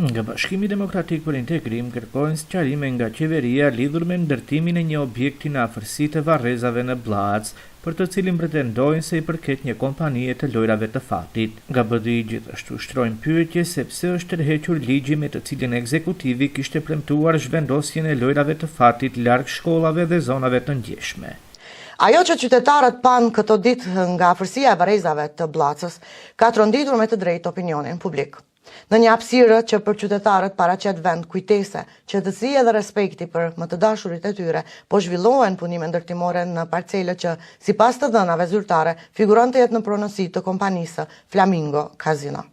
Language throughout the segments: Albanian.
Nga Bashkimi Demokratik për Integrim kërkojnë sqarime nga qeveria lidhur me ndërtimin e një objekti në afërsi të varrezave në Blac, për të cilin pretendojnë se i përket një kompanie të lojrave të fatit. Nga BDI gjithashtu shtrojnë pyetje se pse është tërhequr ligji me të cilin ekzekutivi kishte premtuar zhvendosjen e lojrave të fatit larg shkollave dhe zonave të ndjeshme. Ajo që qytetarët panë këto ditë nga afërsia e varrezave të Bllacës ka tronditur me të drejtë opinionin publik. Në një hapësirë që për qytetarët paraqet vend kujtese, qetësia dhe respekti për më të dashurit e tyre, po zhvillohen punime ndërtimore në parcele që, sipas të dhënave zyrtare, figuron të jetë në pronësi të kompanisë Flamingo Casino.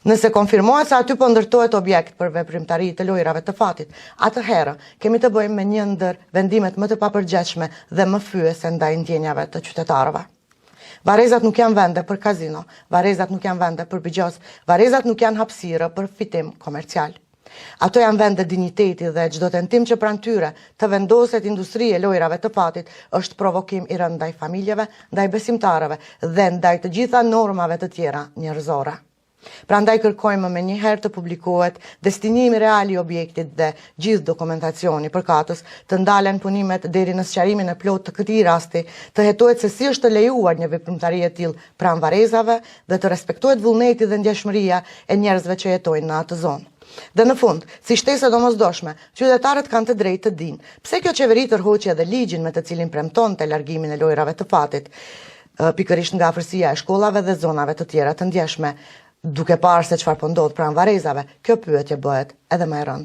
Nëse konfirmohet se aty po ndërtohet objekt për veprimtari të lojrave të fatit, atëherë kemi të bëjmë me një ndër vendimet më të papërgjeshme dhe më fyese ndaj ndjenjave të qytetarëve. Varrezat nuk janë vende për kazino, varrezat nuk janë vende për bigjoz, varrezat nuk janë hapësirë për fitim komercial. Ato janë vende digniteti dhe çdo tentim që pranë tyre të vendoset industri e lojrave të fatit është provokim i rënd ndaj familjeve, ndaj besimtarëve dhe ndaj të gjitha normave të tjera njerëzore. Prandaj kërkojmë me një herë të publikohet destinimi real i objektit dhe gjithë dokumentacioni përkatës, të ndalen punimet deri në sqarimin e plotë të këtij rasti, të hetohet se si është lejuar një veprimtari e tillë pranë varrezave dhe të respektohet vullneti dhe ndjeshmëria e njerëzve që jetojnë në atë zonë. Dhe në fund, si shtesë domosdoshme, qytetarët kanë të drejtë të dinë pse kjo qeveri tërhoqi edhe ligjin me të cilin premtonte largimin e lojrave të fatit, pikërisht nga afërsia e shkollave dhe zonave të tjera të ndjeshme. Duke parë se çfarë po ndodh pranë varrezave, kjo pyetje bëhet edhe më e rëndë.